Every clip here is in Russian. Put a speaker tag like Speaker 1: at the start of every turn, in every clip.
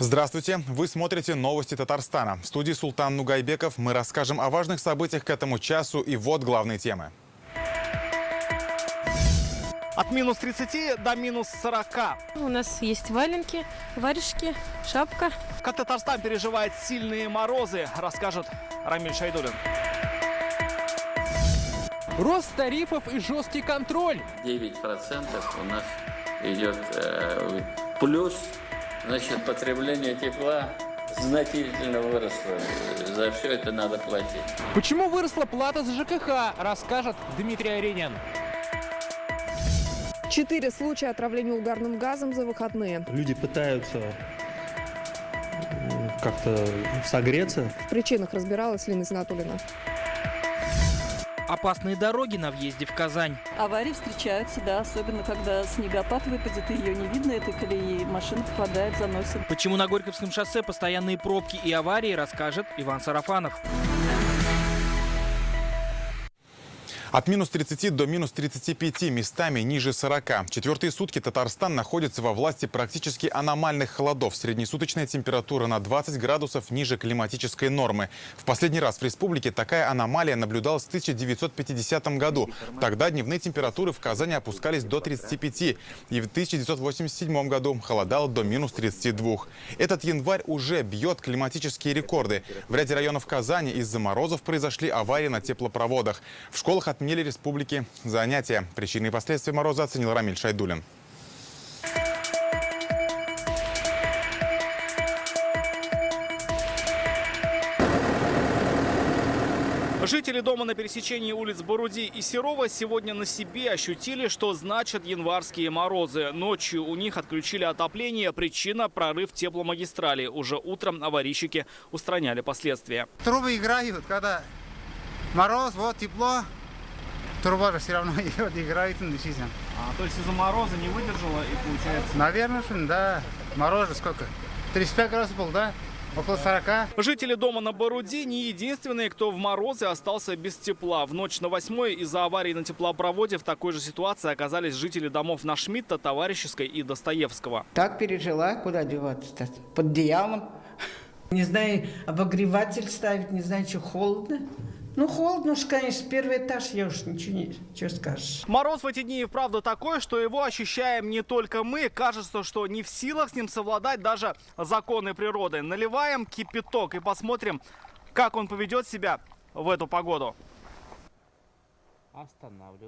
Speaker 1: Здравствуйте! Вы смотрите новости Татарстана. В студии Султан Нугайбеков. Мы расскажем о важных событиях к этому часу. И вот главные темы.
Speaker 2: От минус 30 до минус 40.
Speaker 3: У нас есть валенки, варежки, шапка.
Speaker 2: Как Татарстан переживает сильные морозы, расскажет Рамиль Шайдуллин.
Speaker 4: Рост тарифов и жесткий контроль.
Speaker 5: 9% у нас идет плюс. Значит, потребление тепла значительно выросло. За все это надо платить.
Speaker 4: Почему выросла плата за ЖКХ, расскажет Дмитрий Аренин.
Speaker 6: 4 случая отравления угарным газом за выходные.
Speaker 7: Люди пытаются как-то согреться.
Speaker 6: В причинах разбиралась Лина Зинатуллина.
Speaker 8: Опасные дороги на въезде в Казань.
Speaker 9: Аварии встречаются, да, особенно когда снегопад выпадет, и ее не видно, этой колеи, машина попадает, заносит.
Speaker 8: Почему на Горьковском шоссе постоянные пробки и аварии, расскажет Иван Сарафанов.
Speaker 1: От минус 30 до минус 35, местами ниже 40. Четвертые сутки Татарстан находится во власти практически аномальных холодов. Среднесуточная температура на 20 градусов ниже климатической нормы. В последний раз в республике такая аномалия наблюдалась в 1950 году. Тогда дневные температуры в Казани опускались до 35. И в 1987 году холодало до минус 32. Этот январь уже бьет климатические рекорды. В ряде районов Казани из-за морозов произошли аварии на теплопроводах. В школах отменили республики занятия. Причины и последствия мороза оценил Рамиль Шайдуллин.
Speaker 2: Жители дома на пересечении улиц Боруди и Серова сегодня на себе ощутили, что значат январские морозы. Ночью у них отключили отопление. Причина – прорыв тепломагистрали. Уже утром аварийщики устраняли последствия.
Speaker 10: Трубы играют, когда мороз, вот тепло. Труба же все равно идет, играет действительно.
Speaker 2: То есть из-за мороза не выдержала и получается?
Speaker 10: Наверное, да. Мороз же сколько? 35 градусов был, да? Около 40.
Speaker 2: Жители дома на Боруди не единственные, кто в морозы остался без тепла. В ночь на 8 из-за аварии на теплопроводе в такой же ситуации оказались жители домов на Шмидта, Товарищеской и Достоевского.
Speaker 11: Так пережила, куда деваться-то? Под одеялом. Не знаю, обогреватель ставить, не знаю, что холодно. Ну, холодно уж, конечно, первый этаж, я уж ничего не... Что скажешь?
Speaker 2: Мороз в эти дни и вправду такой, что его ощущаем не только мы. Кажется, что не в силах с ним совладать даже законы природы. Наливаем кипяток и посмотрим, как он поведет себя в эту погоду.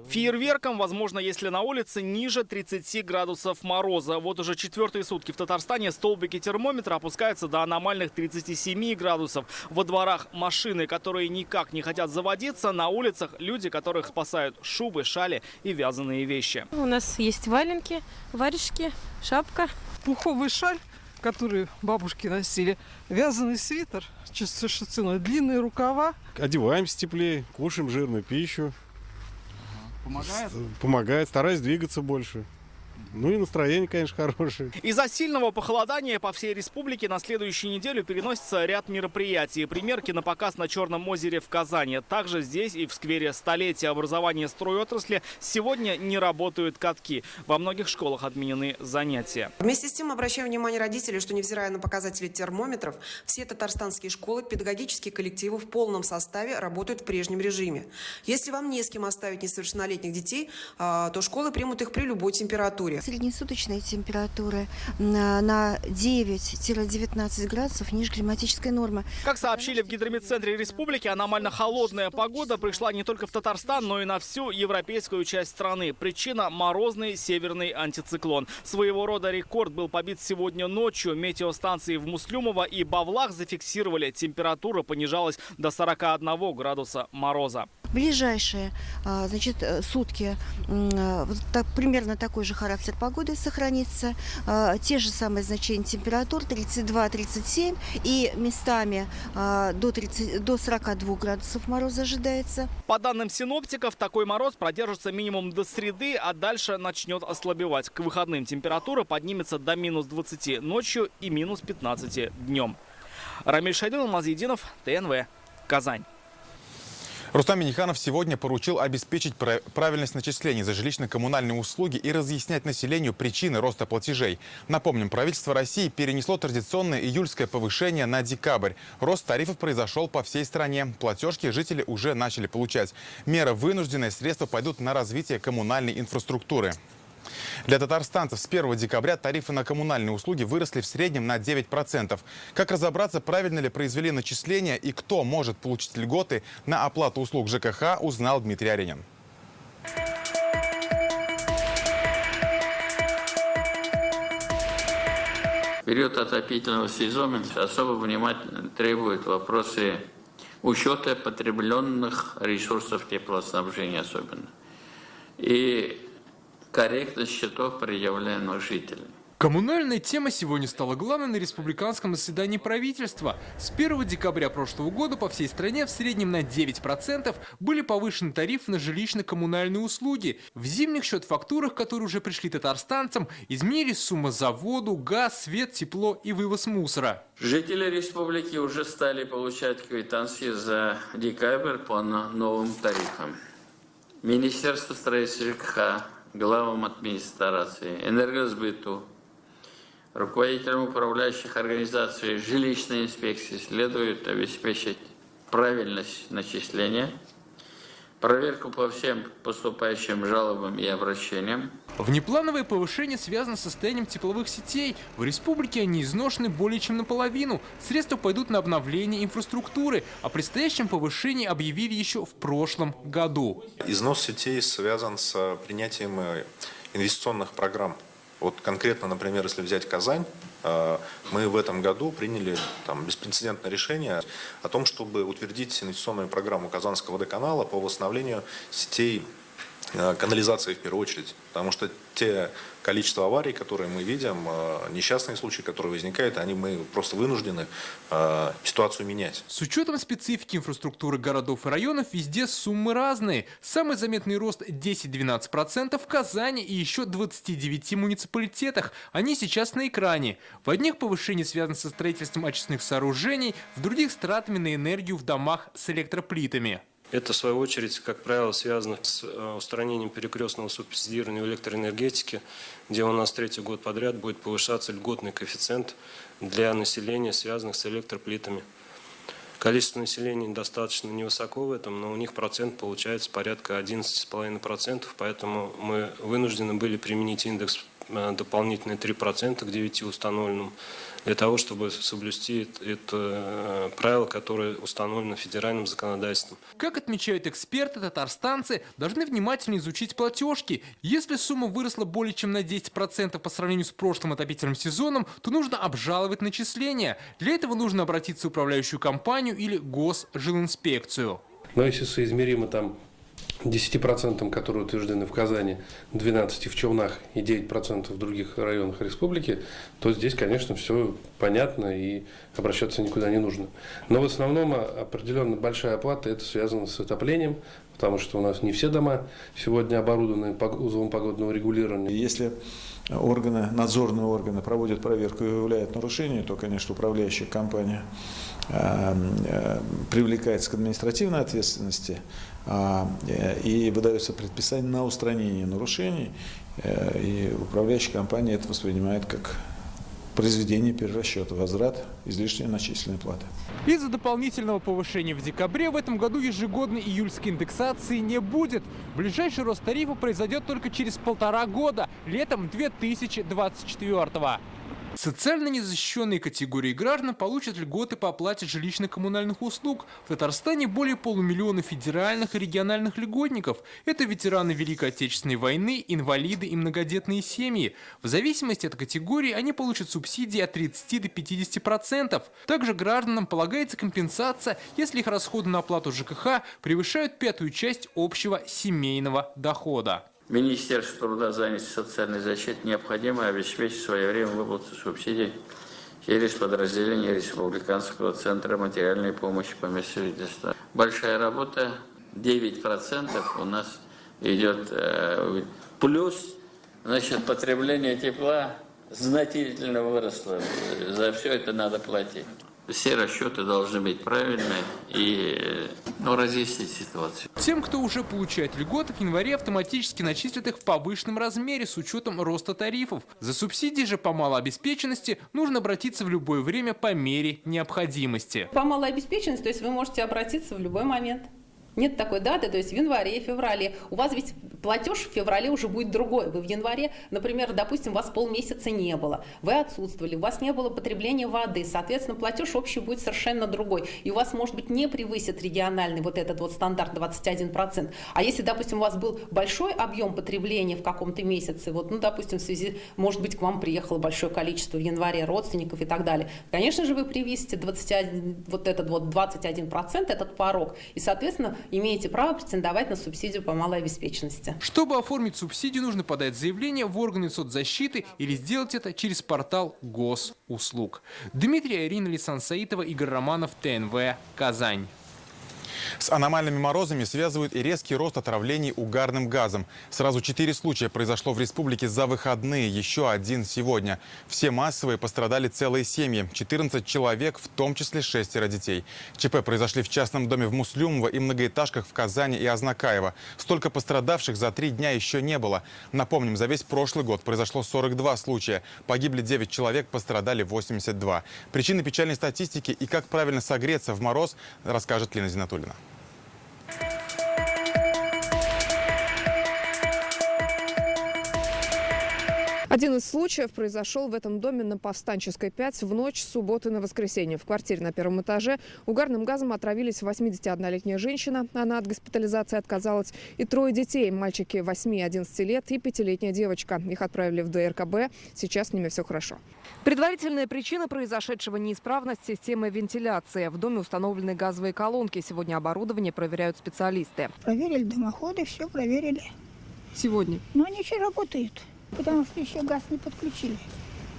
Speaker 2: Фейерверком, возможно, если на улице ниже 30 градусов мороза. Вот уже четвертые сутки в Татарстане столбики термометра опускаются до аномальных 37 градусов. Во дворах машины, которые никак не хотят заводиться. На улицах люди, которых спасают шубы, шали и вязаные вещи.
Speaker 3: У нас есть валенки, варежки, шапка.
Speaker 12: Пуховый шаль, который бабушки носили, вязаный свитер, длинные рукава.
Speaker 13: Одеваемся теплее, кушаем жирную пищу.
Speaker 2: Помогает?
Speaker 13: Помогает, стараюсь двигаться больше. Ну и настроение, конечно, хорошее.
Speaker 2: Из-за сильного похолодания по всей республике на следующую неделю переносится ряд мероприятий. Примерки на показ на Черном озере в Казани. Также здесь и в сквере столетия образования стройотрасли сегодня не работают катки. Во многих школах отменены занятия.
Speaker 14: Вместе с тем обращаем внимание родителей, что невзирая на показатели термометров, все татарстанские школы, педагогические коллективы в полном составе работают в прежнем режиме. Если вам не с кем оставить несовершеннолетних детей, то школы примут их при любой температуре.
Speaker 15: Среднесуточные температуры на 9-19 градусов ниже климатической нормы.
Speaker 2: Как сообщили в гидрометцентре республики, аномально холодная погода пришла не только в Татарстан, но и на всю европейскую часть страны. Причина – морозный северный антициклон. Своего рода рекорд был побит сегодня ночью. Метеостанции в Муслюмово и Бавлах зафиксировали. Температура понижалась до 41 градуса мороза.
Speaker 15: Ближайшие сутки примерно такой же характер погоды сохранится. Те же самые значения температур 32-37 и местами до 42 градусов мороза ожидается.
Speaker 2: По данным синоптиков, такой мороз продержится минимум до среды, а дальше начнет ослабевать. К выходным температура поднимется до минус 20 ночью и минус 15 днем. Рамиль Шайдуллин, Мазидинов, ТНВ, Казань.
Speaker 1: Рустам Минниханов сегодня поручил обеспечить правильность начислений за жилищно-коммунальные услуги и разъяснять населению причины роста платежей. Напомним, правительство России перенесло традиционное июльское повышение на декабрь. Рост тарифов произошел по всей стране. Платежки жители уже начали получать. Мера вынужденные средства пойдут на развитие коммунальной инфраструктуры. Для татарстанцев с 1 декабря тарифы на коммунальные услуги выросли в среднем на 9%. Как разобраться, правильно ли произвели начисления и кто может получить льготы на оплату услуг ЖКХ, узнал Дмитрий Аренин.
Speaker 5: Период отопительного сезона особо внимательно требует вопросы учета потребленных ресурсов теплоснабжения особенно. И корректность счетов, предъявляемых жителям.
Speaker 8: Коммунальная тема сегодня стала главной на республиканском заседании правительства. С 1 декабря прошлого года по всей стране в среднем на 9% были повышены тарифы на жилищно-коммунальные услуги. В зимних счет-фактурах, которые уже пришли татарстанцам, изменились сумма за воду, газ, свет, тепло и вывоз мусора.
Speaker 5: Жители республики уже стали получать квитанции за декабрь по новым тарифам. Министерство строительства ЖКХ, главам администрации, энергосбыту, руководителям управляющих организаций жилищной инспекции следует обеспечить правильность начисления, проверку по всем поступающим жалобам и обращениям.
Speaker 8: Внеплановое повышение связано с состоянием тепловых сетей. В республике они изношены более чем наполовину. Средства пойдут на обновление инфраструктуры. О предстоящем повышении объявили еще в прошлом году.
Speaker 16: Износ сетей связан с принятием инвестиционных программ. Вот конкретно, например, если взять Казань, мы в этом году приняли беспрецедентное решение о том, чтобы утвердить инвестиционную программу Казанского водоканала по восстановлению сетей канализации в первую очередь. Потому что те количество аварий, которые мы видим, несчастные случаи, которые возникают, мы просто вынуждены ситуацию менять.
Speaker 8: С учетом специфики инфраструктуры городов и районов везде суммы разные. Самый заметный рост 10-12% в Казани и еще 29 муниципалитетах. Они сейчас на экране. В одних повышение связано со строительством очистных сооружений, в других с тратами на энергию в домах с электроплитами.
Speaker 17: Это, в свою очередь, как правило, связано с устранением перекрестного субсидирования в электроэнергетике, где у нас третий год подряд будет повышаться льготный коэффициент для населения, связанных с электроплитами. Количество населения достаточно невысоко в этом, но у них процент получается порядка 11,5%, поэтому мы вынуждены были применить индекс дополнительные 3% к 9 установленным, для того, чтобы соблюсти это правило, которое установлено федеральным законодательством.
Speaker 8: Как отмечают эксперты, татарстанцы должны внимательно изучить платежки. Если сумма выросла более чем на 10% по сравнению с прошлым отопительным сезоном, то нужно обжаловать начисления. Для этого нужно обратиться в управляющую компанию или госжилинспекцию.
Speaker 17: Но если соизмеримо 10%, которые утверждены в Казани, 12% в Челнах и 9% в других районах республики, то здесь, конечно, все понятно и обращаться никуда не нужно. Но в основном определенно большая оплата это связано с отоплением, потому что у нас не все дома сегодня оборудованы узлом погодного регулирования.
Speaker 18: Если надзорные органы проводят проверку и выявляют нарушения, то, конечно, управляющая компания привлекается к административной ответственности и выдается предписание на устранение нарушений, и управляющая компания это воспринимает как произведение перерасчета, возврат излишней начисленной платы.
Speaker 8: Из-за дополнительного повышения в декабре в этом году ежегодной июльской индексации не будет. Ближайший рост тарифа произойдет только через 1,5 года, летом 2024-го. Социально незащищенные категории граждан получат льготы по оплате жилищно-коммунальных услуг. В Татарстане более полумиллиона федеральных и региональных льготников. Это ветераны Великой Отечественной войны, инвалиды и многодетные семьи. В зависимости от категории они получат субсидии от 30 до 50%. Также гражданам полагается компенсация, если их расходы на оплату ЖКХ превышают 1/5 часть общего семейного дохода.
Speaker 5: Министерству труда, занятости и социальной защиты необходимо обеспечить своевременную выплату субсидий через подразделение Республиканского центра материальной помощи по месту жительства. Большая работа, 9% у нас идет плюс, потребление тепла значительно выросло. За все это надо платить. Все расчеты должны быть правильные и разъяснить ситуацию.
Speaker 8: Тем, кто уже получает льготы, в январе автоматически начислят их в повышенном размере с учетом роста тарифов. За субсидии же по малообеспеченности нужно обратиться в любое время по мере необходимости.
Speaker 9: По малообеспеченности, то есть вы можете обратиться в любой момент. Нет такой даты, то есть в январе, феврале. У вас ведь платеж в феврале уже будет другой. Вы в январе, например, допустим, вас полмесяца не было, вы отсутствовали, у вас не было потребления воды, соответственно, платеж общий будет совершенно другой. И у вас, может быть, не превысит региональный вот этот вот стандарт 21%. А если, допустим, у вас был большой объем потребления в каком-то месяце, вот, ну, допустим, в связи, может быть, к вам приехало большое количество в январе родственников и так далее, конечно же, вы превысите 21%, этот порог, и, соответственно, имеете право претендовать на субсидию по малообеспеченности.
Speaker 8: Чтобы оформить субсидию, нужно подать заявление в органы соцзащиты или сделать это через портал госуслуг. Дмитрий Арина, Лисан Саитова, Игорь Романов, ТНВ, Казань.
Speaker 1: С аномальными морозами связывают и резкий рост отравлений угарным газом. Сразу 4 случая произошло в республике за выходные, еще 1 сегодня. Все массовые, пострадали целые семьи. 14 человек, в том числе 6 детей. ЧП произошли в частном доме в Муслюмово и многоэтажках в Казани и Азнакаево. Столько пострадавших за 3 дня еще не было. Напомним, за весь прошлый год произошло 42 случая. Погибли 9 человек, пострадали 82. Причины печальной статистики и как правильно согреться в мороз, расскажет Лина Зинатуллина.
Speaker 6: Один из случаев произошел в этом доме на Повстанческой 5 в ночь с субботы на воскресенье. В квартире на первом этаже угарным газом отравились 81-летняя женщина. Она от госпитализации отказалась. И 3 детей. Мальчики 8 и 11 лет и 5-летняя девочка. Их отправили в ДРКБ. Сейчас с ними все хорошо.
Speaker 19: Предварительная причина произошедшего — неисправность системы вентиляции. В доме установлены газовые колонки. Сегодня оборудование проверяют специалисты.
Speaker 20: Проверили дымоходы, все проверили.
Speaker 19: Сегодня?
Speaker 20: Но они еще работают, потому что еще газ не подключили.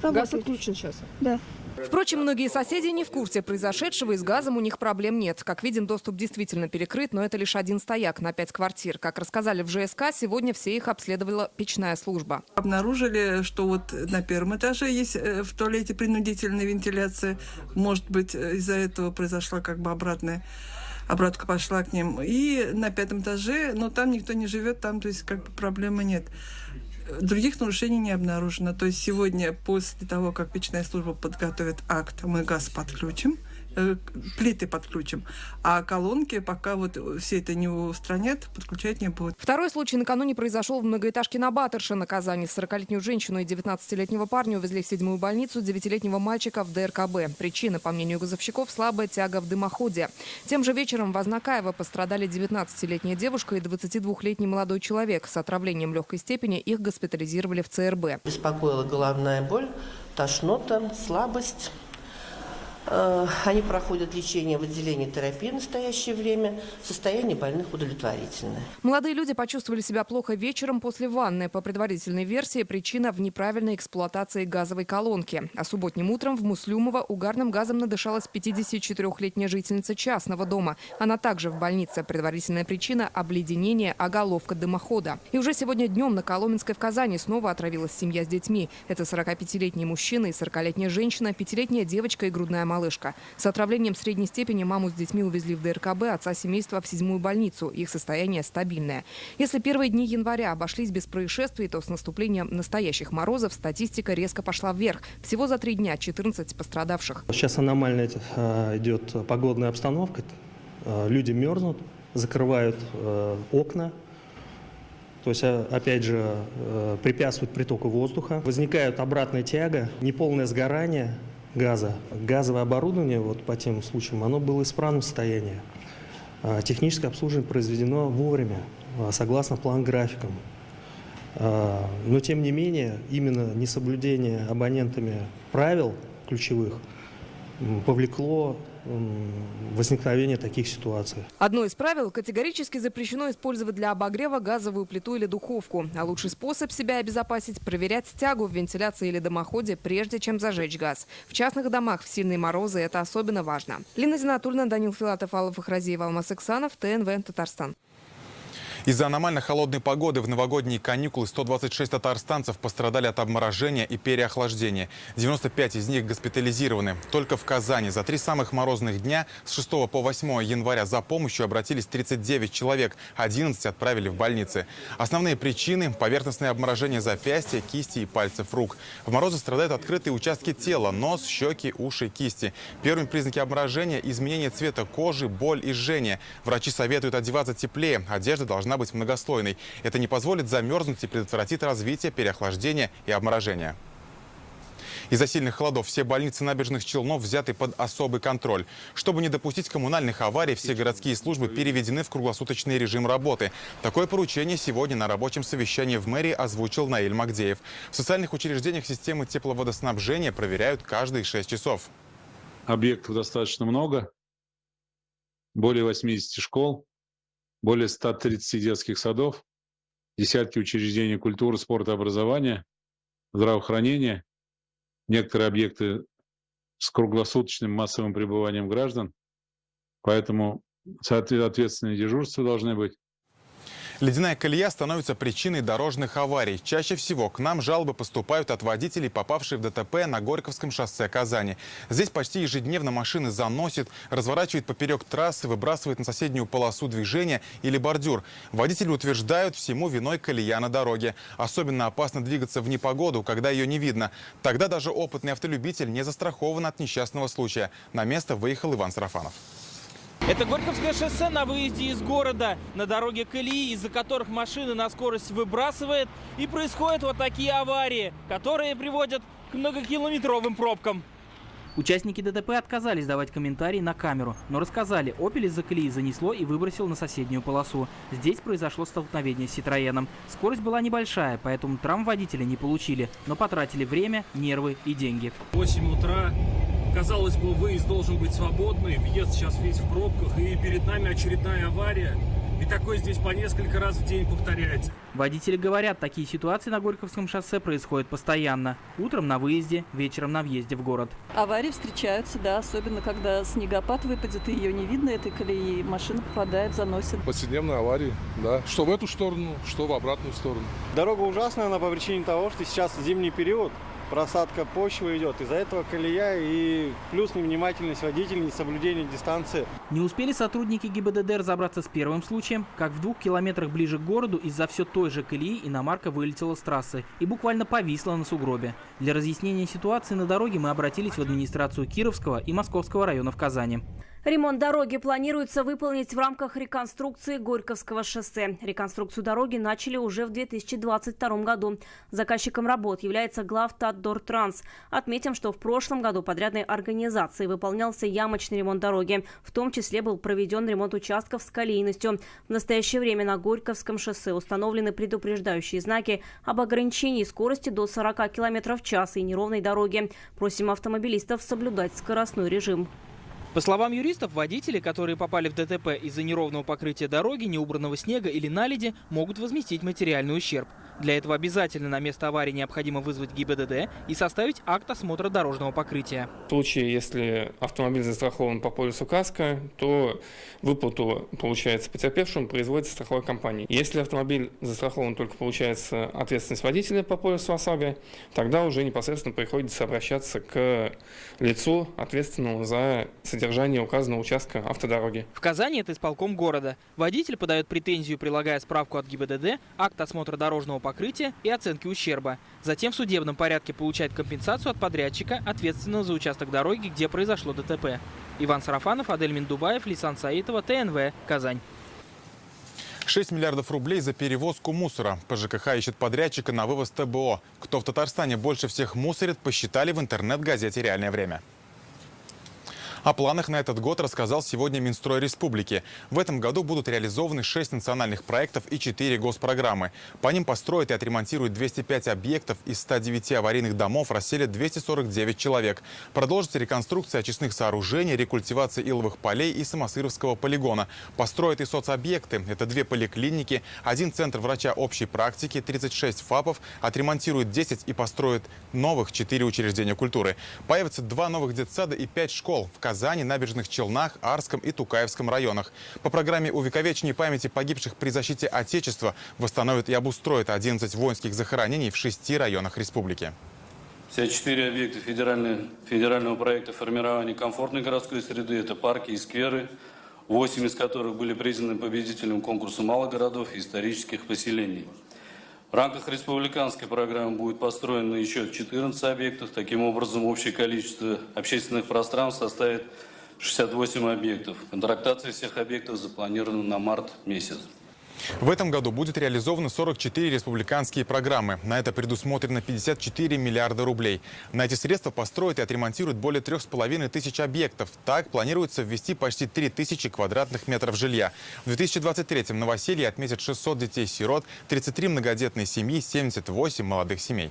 Speaker 6: Газ отключен сейчас?
Speaker 20: Да.
Speaker 19: Впрочем, многие соседи не в курсе произошедшего, и с газом у них проблем нет. Как видим, доступ действительно перекрыт, но это лишь один стояк на 5 квартир. Как рассказали в ЖСК, сегодня все их обследовала печная служба.
Speaker 12: Обнаружили, что вот на первом этаже есть в туалете принудительная вентиляция. Может быть, из-за этого произошла как бы обратка пошла к ним. И на 5 этаже, но там никто не живет, там, то есть, как бы проблемы нет. Других нарушений не обнаружено. То есть сегодня, после того, как печная служба подготовит акт, мы газ подключим, плиты подключим, а колонки, пока вот все это не устранят, подключать не будут.
Speaker 19: Второй случай накануне произошел в многоэтажке на Батырше на Казани. 40-летнюю женщину и 19-летнего парня увезли в 7-ю больницу, 9-летнего мальчика в ДРКБ. Причина, по мнению газовщиков, слабая тяга в дымоходе. Тем же вечером в Азнакаево пострадали 19-летняя девушка и 22-летний молодой человек. С отравлением легкой степени их госпитализировали в ЦРБ.
Speaker 21: Беспокоила головная боль, тошнота, слабость. Они проходят лечение в отделении терапии в настоящее время. Состояние больных удовлетворительное.
Speaker 19: Молодые люди почувствовали себя плохо вечером после ванны. По предварительной версии, причина в неправильной эксплуатации газовой колонки. А субботним утром в Муслюмово угарным газом надышалась 54-летняя жительница частного дома. Она также в больнице. Предварительная причина – обледенение, оголовка дымохода. И уже сегодня днем на Коломенской в Казани снова отравилась семья с детьми. Это 45-летний мужчина и 40-летняя женщина, 5-летняя девочка и грудная малышка. С отравлением средней степени маму с детьми увезли в ДРКБ, отца семейства в 7-ю больницу. Их состояние стабильное. Если первые дни января обошлись без происшествий, то с наступлением настоящих морозов статистика резко пошла вверх. Всего за 3 дня 14 пострадавших.
Speaker 7: Сейчас аномальная идет погодная обстановка. Люди мерзнут, закрывают окна. То есть, опять же, препятствует притоку воздуха. Возникает обратная тяга, неполное сгорание газа. Газовое оборудование, вот по тем случаям, оно было в исправном состоянии. Техническое обслуживание произведено вовремя, согласно план-графикам. Но, тем не менее, именно несоблюдение абонентами правил ключевых повлекло возникновение таких ситуаций.
Speaker 19: Одно из правил – категорически запрещено использовать для обогрева газовую плиту или духовку. А лучший способ себя обезопасить – проверять стягу в вентиляции или дымоходе, прежде чем зажечь газ. В частных домах в сильные морозы это особенно важно. Лина Зинатуллина, Данил Филатов, Алла Фахразиева, Алмаз Иксанов, ТНВ, Татарстан.
Speaker 1: Из-за аномально холодной погоды в новогодние каникулы 126 татарстанцев пострадали от обморожения и переохлаждения. 95 из них госпитализированы. Только в Казани за 3 самых морозных дня с 6 по 8 января за помощью обратились 39 человек, 11 отправили в больницы. Основные причины – поверхностное обморожение запястья, кисти и пальцев рук. В морозы страдают открытые участки тела – нос, щеки, уши, кисти. Первые признаки обморожения – изменение цвета кожи, боль и жжение. Врачи советуют одеваться теплее, одежда должна быть многослойной. Это не позволит замерзнуть и предотвратит развитие переохлаждения и обморожения. Из-за сильных холодов все больницы набережных Челнов взяты под особый контроль. Чтобы не допустить коммунальных аварий, все городские службы переведены в круглосуточный режим работы. Такое поручение сегодня на рабочем совещании в мэрии озвучил Наиль Магдеев. В социальных учреждениях системы тепловодоснабжения проверяют каждые 6 часов.
Speaker 4: Объектов достаточно много. Более 80 школ, более 130 детских садов, десятки учреждений культуры, спорта, образования, здравоохранения, некоторые объекты с круглосуточным массовым пребыванием граждан. Поэтому ответственные дежурства должны быть.
Speaker 1: Ледяная колея становится причиной дорожных аварий. Чаще всего к нам жалобы поступают от водителей, попавших в ДТП на Горьковском шоссе Казани. Здесь почти ежедневно машины заносит, разворачивает поперек трассы, выбрасывает на соседнюю полосу движения или бордюр. Водители утверждают, всему виной колея на дороге. Особенно опасно двигаться в непогоду, когда ее не видно. Тогда даже опытный автолюбитель не застрахован от несчастного случая. На место выехал Иван Сарафанов.
Speaker 2: Это Горьковское шоссе на выезде из города. На дороге колеи, из-за которых машины на скорость выбрасывает. И происходят вот такие аварии, которые приводят к многокилометровым пробкам. Участники ДТП отказались давать комментарии на камеру, но рассказали, Opel из-за колеи занесло и выбросил на соседнюю полосу. Здесь произошло столкновение с Citroёном. Скорость была небольшая, поэтому травм водители не получили, но потратили время, нервы и деньги.
Speaker 22: 8 утра. Казалось бы, выезд должен быть свободный, въезд сейчас весь в пробках, и перед нами очередная авария. И такое здесь по несколько раз в день повторяется.
Speaker 2: Водители говорят, такие ситуации на Горьковском шоссе происходят постоянно. Утром на выезде, вечером на въезде в город.
Speaker 23: Аварии встречаются, да, особенно когда снегопад выпадет, и ее не видно, этой колеи, машина попадает, заносит.
Speaker 24: Повседневные аварии, да. Что в эту сторону, что в обратную сторону.
Speaker 25: Дорога ужасная, она по причине того, что сейчас зимний период. Просадка почвы идет. Из-за этого колея и плюс невнимательность водителей, несоблюдение дистанции.
Speaker 2: Не успели сотрудники ГИБДД разобраться с первым случаем, как в 2 километрах ближе к городу из-за все той же колеи иномарка вылетела с трассы и буквально повисла на сугробе. Для разъяснения ситуации на дороге мы обратились в администрацию Кировского и Московского районов Казани.
Speaker 26: Ремонт дороги планируется выполнить в рамках реконструкции Горьковского шоссе. Реконструкцию дороги начали уже в 2022 году. Заказчиком работ является Главтатдортранс. Отметим, что в прошлом году подрядной организацией выполнялся ямочный ремонт дороги. В том числе был проведен ремонт участков с колейностью. В настоящее время на Горьковском шоссе установлены предупреждающие знаки об ограничении скорости до 40 км в час и неровной дороге. Просим автомобилистов соблюдать скоростной режим.
Speaker 2: По словам юристов, водители, которые попали в ДТП из-за неровного покрытия дороги, неубранного снега или наледи, могут возместить материальный ущерб. Для этого обязательно на место аварии необходимо вызвать ГИБДД и составить акт осмотра дорожного покрытия.
Speaker 27: В случае, если автомобиль застрахован по полису КАСКО, то выплату, получается, потерпевшему производит страховая компания. Если автомобиль застрахован только, получается, ответственность водителя по полису ОСАГО, тогда уже непосредственно приходится обращаться к лицу, ответственному за содержание указанного участка автодороги.
Speaker 2: В Казани это исполком города. Водитель подает претензию, прилагая справку от ГИБДД, акт осмотра дорожного покрытия и оценки ущерба. Затем в судебном порядке получает компенсацию от подрядчика, ответственного за участок дороги, где произошло ДТП. Иван Сарафанов, Адель Миндубаев, Лисан Саитова, ТНВ, Казань.
Speaker 1: 6 миллиардов рублей за перевозку мусора. ПЖКХ ищет подрядчика на вывоз ТБО. Кто в Татарстане больше всех мусорит, посчитали в интернет-газете «Реальное время». О планах на этот год рассказал сегодня Минстрой Республики. В этом году будут реализованы 6 национальных проектов и 4 госпрограммы. По ним построят и отремонтируют 205 объектов, из 109 аварийных домов расселят 249 человек. Продолжится реконструкция очистных сооружений, рекультивация иловых полей и Самосыровского полигона. Построят и соцобъекты. Это 2 поликлиники, 1 центр врача общей практики, 36 ФАПов, отремонтируют 10 и построят новых 4 учреждения культуры. Появятся 2 новых детсада и 5 школ. В Казани Казани, Набережных Челнах, Арском и Тукаевском районах. По программе увековечения памяти погибших при защите Отечества восстановят и обустроят 11 воинских захоронений в 6 районах республики.
Speaker 3: Все 4 объекта федерального проекта формирования комфортной городской среды – это парки и скверы, 8 из которых были признаны победителем конкурса малых городов и исторических поселений. В рамках республиканской программы будет построено еще 14 объектов. Таким образом, общее количество общественных пространств составит 68 объектов. Контрактация всех объектов запланирована на март месяц.
Speaker 1: В этом году будет реализовано 44 республиканские программы. На это предусмотрено 54 миллиарда рублей. На эти средства построят и отремонтируют более 3500 объектов. Так планируется ввести почти 3000 квадратных метров жилья. В 2023-м новоселье отметят 600 детей-сирот, 33 многодетные семьи, 78 молодых семей.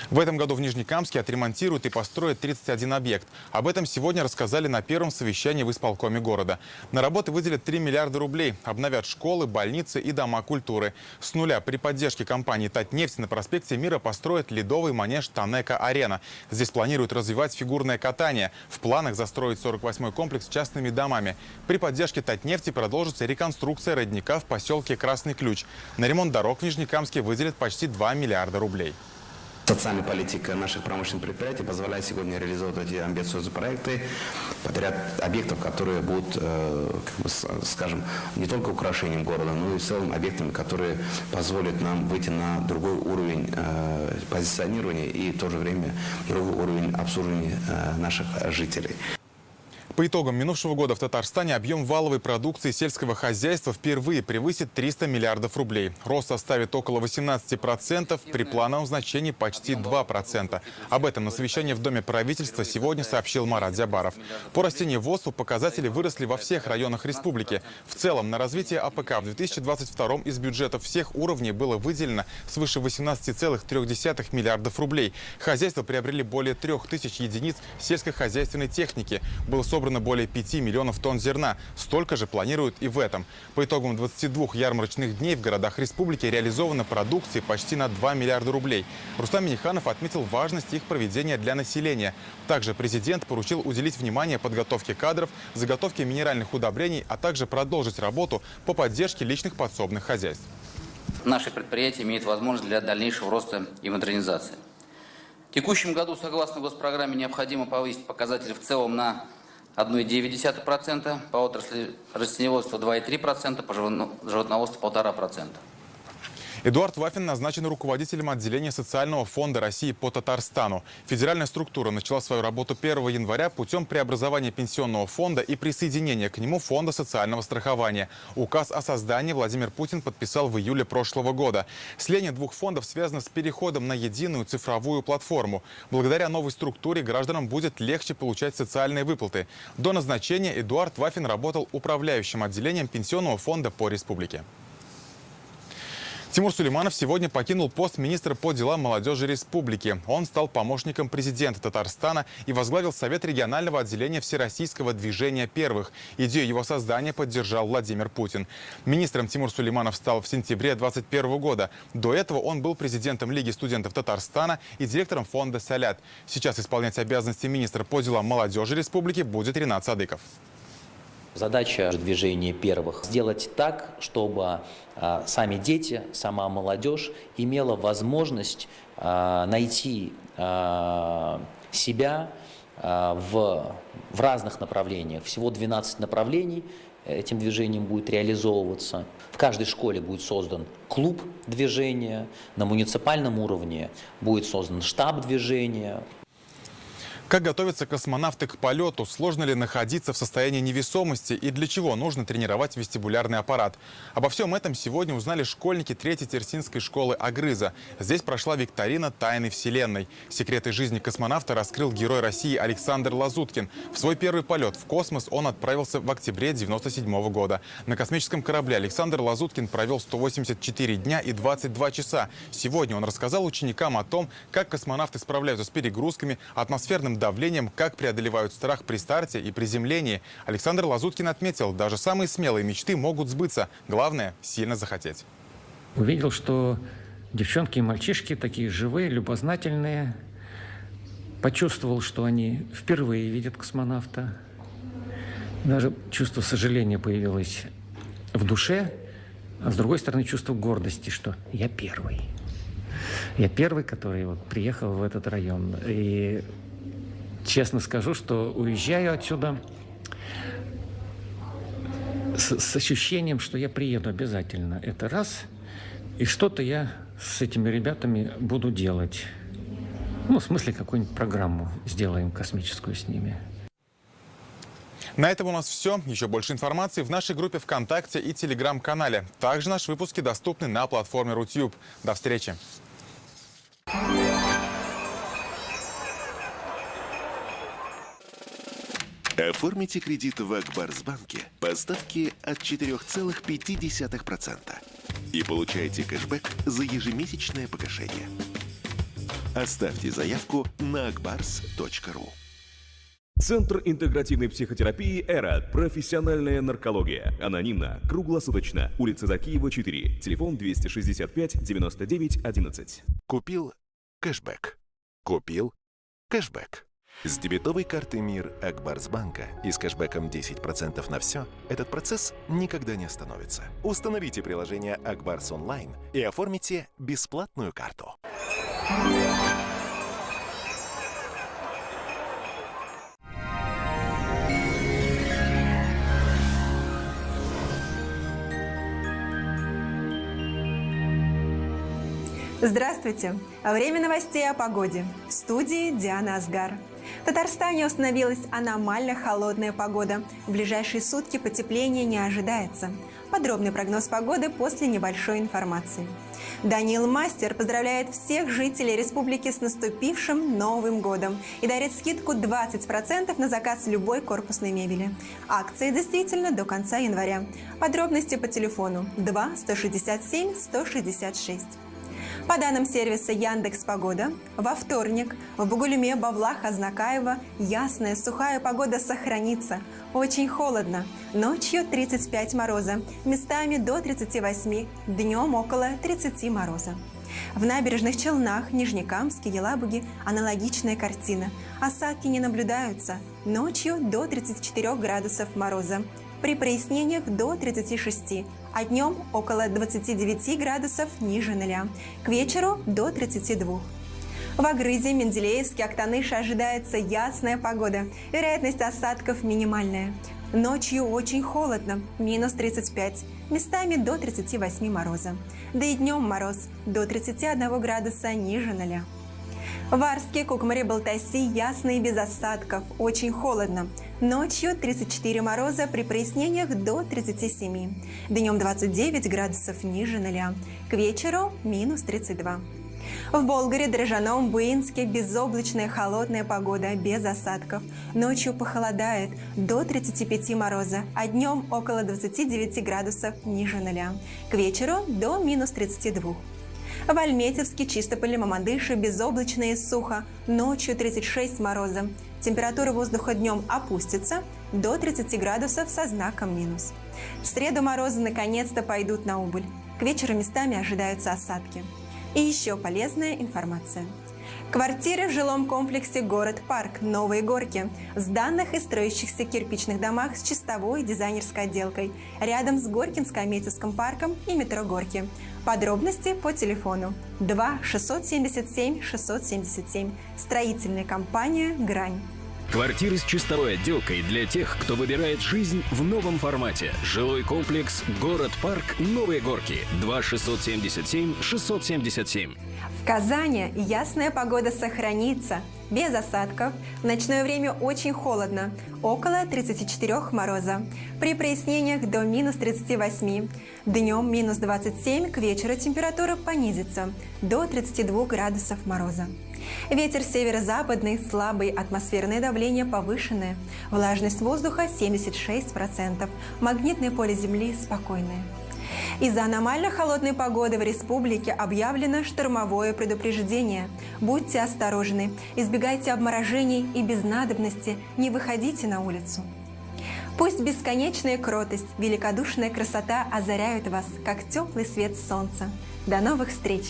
Speaker 1: В этом году в Нижнекамске отремонтируют и построят 31 объект. Об этом сегодня рассказали на первом совещании в исполкоме города. На работы выделят 3 миллиарда рублей. Обновят школы, больницы и дома культуры. С нуля при поддержке компании «Татнефть» на проспекте Мира построят ледовый манеж «Танека-Арена». Здесь планируют развивать фигурное катание. В планах застроить 48-й комплекс частными домами. При поддержке «Татнефти» продолжится реконструкция родника в поселке Красный Ключ. На ремонт дорог в Нижнекамске выделят почти 2 миллиарда рублей.
Speaker 10: Социальная политика наших промышленных предприятий позволяет сегодня реализовывать эти амбициозные проекты под ряд объектов, которые будут, скажем, не только украшением города, но и в целом объектами, которые позволят нам выйти на другой уровень позиционирования и в то же время другой уровень обслуживания наших жителей.
Speaker 1: По итогам минувшего года в Татарстане объем валовой продукции сельского хозяйства впервые превысит 300 миллиардов рублей. Рост составит около 18%, при плановом значении почти 2%. Об этом на совещании в Доме правительства сегодня сообщил Марат Зябаров. По растениеводству показатели выросли во всех районах республики. В целом на развитие АПК в 2022 из бюджетов всех уровней было выделено свыше 18,3 миллиардов рублей. Хозяйства приобрели более 3000 единиц сельскохозяйственной техники. Было собрано более 5 миллионов тонн зерна. Столько же планируют и в этом. По итогам 22 ярмарочных дней в городах республики реализовано продукции почти на 2 миллиарда рублей. Рустам Минниханов отметил важность их проведения для населения. Также президент поручил уделить внимание подготовке кадров, заготовке минеральных удобрений, а также продолжить работу по поддержке личных подсобных хозяйств.
Speaker 11: Наши предприятия имеют возможность для дальнейшего роста и модернизации. В текущем году, согласно госпрограмме, необходимо повысить показатели в целом на 1,9%, по отрасли растениеводства 2,3%, по животноводству 1,5%.
Speaker 1: Эдуард Вафин назначен руководителем отделения Социального фонда России по Татарстану. Федеральная структура начала свою работу 1 января путем преобразования пенсионного фонда и присоединения к нему фонда социального страхования. Указ о создании Владимир Путин подписал в июле прошлого года. Слияние двух фондов связано с переходом на единую цифровую платформу. Благодаря новой структуре гражданам будет легче получать социальные выплаты. До назначения Эдуард Вафин работал управляющим отделением пенсионного фонда по республике. Тимур Сулейманов сегодня покинул пост министра по делам молодежи республики. Он стал помощником президента Татарстана и возглавил Совет регионального отделения Всероссийского движения первых. Идею его создания поддержал Владимир Путин. Министром Тимур Сулейманов стал в сентябре 2021 года. До этого он был президентом Лиги студентов Татарстана и директором фонда «Салят». Сейчас исполнять обязанности министра по делам молодежи республики будет Ринат Садыков.
Speaker 13: Задача движения первых – сделать так, чтобы сами дети, сама молодежь имела возможность найти себя в разных направлениях. Всего 12 направлений этим движением будет реализовываться. В каждой школе будет создан клуб движения, на муниципальном уровне будет создан штаб движения.
Speaker 1: Как готовятся космонавты к полету? Сложно ли находиться в состоянии невесомости? И для чего нужно тренировать вестибулярный аппарат? Обо всем этом сегодня узнали школьники 3-й Терсинской школы Агрыза. Здесь прошла викторина «Тайны Вселенной». Секреты жизни космонавта раскрыл герой России Александр Лазуткин. В свой первый полет в космос он отправился в октябре 1997 года. На космическом корабле Александр Лазуткин провел 184 дня и 22 часа. Сегодня он рассказал ученикам о том, как космонавты справляются с перегрузками, атмосферным давлением, как преодолевают страх при старте и приземлении. Александр Лазуткин отметил, даже самые смелые мечты могут сбыться. Главное – сильно захотеть.
Speaker 14: Увидел, что девчонки и мальчишки такие живые, любознательные,
Speaker 5: почувствовал, что они впервые видят космонавта. Даже чувство сожаления появилось в душе, а с другой стороны чувство гордости, что я первый. Я первый, который вот приехал в этот район. И честно скажу, что уезжаю отсюда с ощущением, что я приеду обязательно. Это раз. И что-то я с этими ребятами буду делать. Ну, в смысле, какую-нибудь программу сделаем космическую с ними.
Speaker 1: На этом у нас все. Еще больше информации в нашей группе ВКонтакте и Телеграм-канале. Также наши выпуски доступны на платформе Рутюб. До встречи.
Speaker 9: Оформите кредит в Акбарсбанке по ставке от 4,5% и получайте кэшбэк за ежемесячное погашение. Оставьте заявку на akbars.ru.
Speaker 14: Центр интегративной психотерапии «Эра». Профессиональная наркология. Анонимно. Круглосуточно. Улица Закиева, 4. Телефон 265 99 11.
Speaker 9: Купил кэшбэк. Купил кэшбэк. С дебетовой карты «Мир» Акбарсбанка и с кэшбэком 10% на все этот процесс никогда не остановится. Установите приложение Акбарс онлайн и оформите бесплатную карту.
Speaker 15: Здравствуйте! Время новостей о погоде. В студии Диана Асгар. В Татарстане установилась аномально холодная погода. В ближайшие сутки потепления не ожидается. Подробный прогноз погоды после небольшой информации. Даниил Мастер поздравляет всех жителей республики с наступившим Новым годом и дарит скидку 20% на заказ любой корпусной мебели. Акция действительно до конца января. Подробности по телефону 2 167 166. По данным сервиса Яндекс.Погода, во вторник в Бугульме, Бавлах, Азнакаево ясная сухая погода сохранится. Очень холодно. Ночью 35 мороза, местами до 38, днем около 30 мороза. В набережных Челнах, Нижнекамске, Елабуге аналогичная картина. Осадки не наблюдаются. Ночью до 34 градусов мороза. При прояснениях до 36, а днем около 29 градусов ниже нуля. К вечеру до 32. В Агрызе, Менделеевске, Актаныше ожидается ясная погода. Вероятность осадков минимальная. Ночью очень холодно, минус 35, местами до 38 мороза. Да и днем мороз до 31 градуса ниже нуля. В Арске, Кукмаре, Балтаси ясно и без осадков, очень холодно. Ночью 34 мороза, при прояснениях до 37. Днем 29 градусов ниже нуля. К вечеру минус 32. В Болгаре, Дрожжаном, Буинске безоблачная холодная погода, без осадков. Ночью похолодает до 35 мороза, а днем около 29 градусов ниже нуля. К вечеру до минус 32. В Альметьевске, Чистополе, Мамадыше безоблачно и сухо. Ночью 36 мороза. Температура воздуха днем опустится до 30 градусов со знаком минус. В среду морозы наконец-то пойдут на убыль. К вечеру местами ожидаются осадки. И еще полезная информация. Квартиры в жилом комплексе «Город-парк» Новые Горки, в сданных и строящихся кирпичных домах с чистовой дизайнерской отделкой, рядом с Горкинско-Аметьевским парком и метро Горки. Подробности по телефону 2 677 677. Строительная компания «Грань».
Speaker 16: Квартиры с чистовой отделкой для тех, кто выбирает жизнь в новом формате. Жилой комплекс «Город-парк» Новые Горки. 2 677 677.
Speaker 15: В Казани ясная погода сохранится. Без осадков. В ночное время очень холодно. Около 34 мороза. При прояснениях до минус 38. Днем минус 27. К вечеру температура понизится. До 32 градусов мороза. Ветер северо-западный, слабый, атмосферное давление повышенное. Влажность воздуха 76%. Магнитное поле Земли спокойное. Из-за аномально холодной погоды в республике объявлено штормовое предупреждение. Будьте осторожны, избегайте обморожений и без надобности не выходите на улицу. Пусть бесконечная кротость, великодушная красота озаряют вас, как теплый свет солнца. До новых встреч!